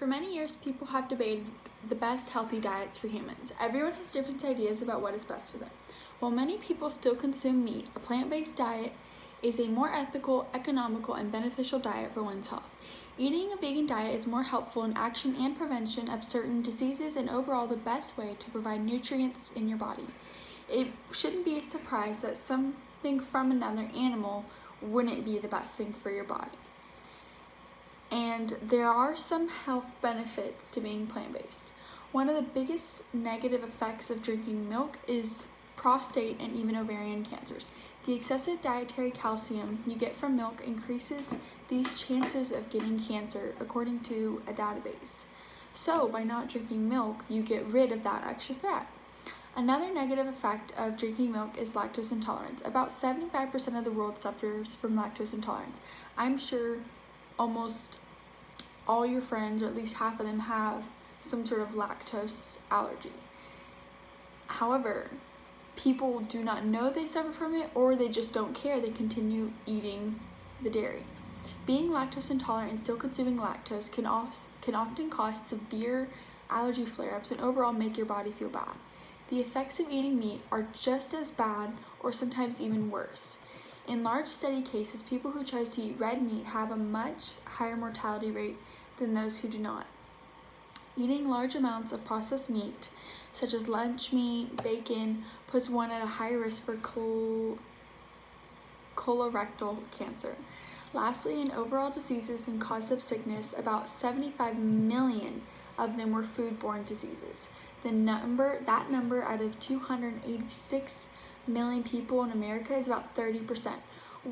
For many years, people have debated the best healthy diets for humans. Everyone has different ideas about what is best for them. While many people still consume meat, a plant-based diet is a more ethical, economical, and beneficial diet for one's health. Eating a vegan diet is more helpful in action and prevention of certain diseases and overall the best way to provide nutrients in your body. It shouldn't be a surprise that something from another animal wouldn't be the best thing for your body. And there are some health benefits to being plant-based. One of the biggest negative effects of drinking milk is prostate and even ovarian cancers. The excessive dietary calcium you get from milk increases these chances of getting cancer, according to a database. So, by not drinking milk, you get rid of that extra threat. Another negative effect of drinking milk is lactose intolerance. About 75% of the world suffers from lactose intolerance. I'm sure almost all your friends, or at least half of them, have some sort of lactose allergy. However, people do not know they suffer from it, or they just don't care. They continue eating the dairy. Being lactose intolerant and still consuming lactose can often cause severe allergy flare-ups and overall make your body feel bad. The effects of eating meat are just as bad or sometimes even worse. In large study cases, people who chose to eat red meat have a much higher mortality rate than those who do not. Eating large amounts of processed meat, such as lunch meat, bacon, puts one at a higher risk for colorectal cancer. Lastly, in overall diseases and causes of sickness, about 75 million of them were foodborne diseases. That number out of 286 million people in America is about 30%,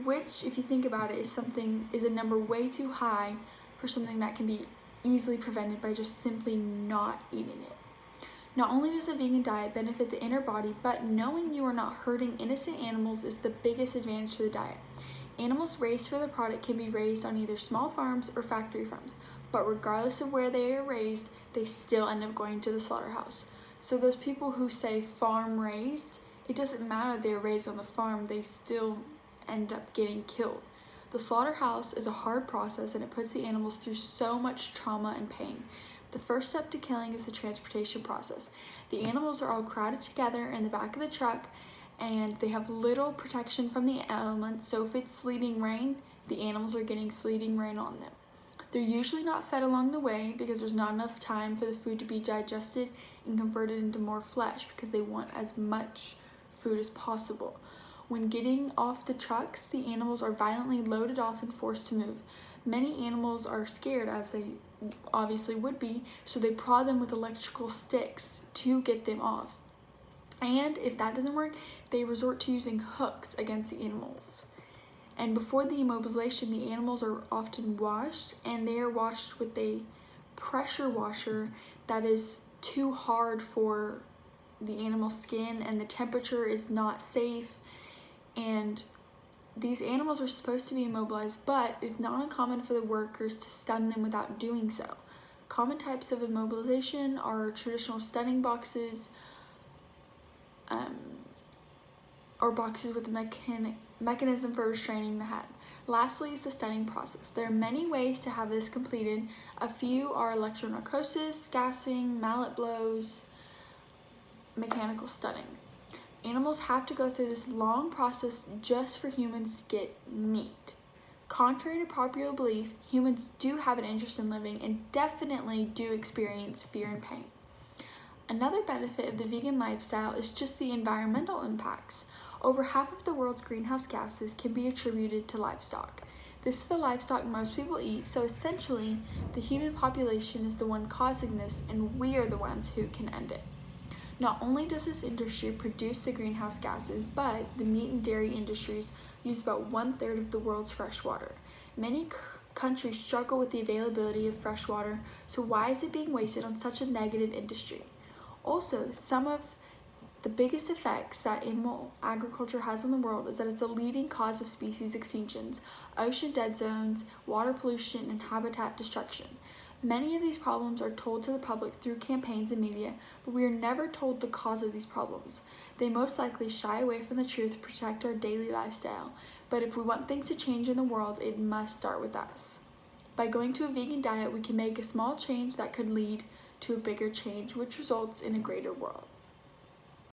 which, if you think about it, is a number way too high for something that can be easily prevented by just simply not eating it. Not only does a vegan diet benefit the inner body, but knowing you are not hurting innocent animals is the biggest advantage to the diet. Animals raised for the product can be raised on either small farms or factory farms, but regardless of where they are raised, they still end up going to the slaughterhouse. So those people who say farm raised, it doesn't matter if they're raised on the farm, they still end up getting killed. The slaughterhouse is a hard process, and it puts the animals through so much trauma and pain. The first step to killing is the transportation process. The animals are all crowded together in the back of the truck, and they have little protection from the elements, so if it's sleeting rain, the animals are getting sleeting rain on them. They're usually not fed along the way because there's not enough time for the food to be digested and converted into more flesh, because they want as much food as possible. When getting off the trucks, the animals are violently loaded off and forced to move. Many animals are scared, as they obviously would be, so they prod them with electrical sticks to get them off. And if that doesn't work, they resort to using hooks against the animals. And before the immobilization, the animals are often washed, and they are washed with a pressure washer that is too hard for the animal's skin, and the temperature is not safe. And these animals are supposed to be immobilized, but it's not uncommon for the workers to stun them without doing so. Common types of immobilization are traditional stunning boxes, or boxes with a mechanism for restraining the head. Lastly is the stunning process. There are many ways to have this completed. A few are electronarcosis, gassing, mallet blows, mechanical stunning. Animals have to go through this long process just for humans to get meat. Contrary to popular belief, humans do have an interest in living and definitely do experience fear and pain. Another benefit of the vegan lifestyle is just the environmental impacts. Over half of the world's greenhouse gases can be attributed to livestock. This is the livestock most people eat, so essentially, the human population is the one causing this, and we are the ones who can end it. Not only does this industry produce the greenhouse gases, but the meat and dairy industries use about 1/3 of the world's fresh water. Many countries struggle with the availability of fresh water, so why is it being wasted on such a negative industry? Also, some of the biggest effects that animal agriculture has on the world is that it's a leading cause of species extinctions, ocean dead zones, water pollution, and habitat destruction. Many of these problems are told to the public through campaigns and media, but we are never told the cause of these problems. They most likely shy away from the truth to protect our daily lifestyle, but if we want things to change in the world, it must start with us. By going to a vegan diet, we can make a small change that could lead to a bigger change, which results in a greater world.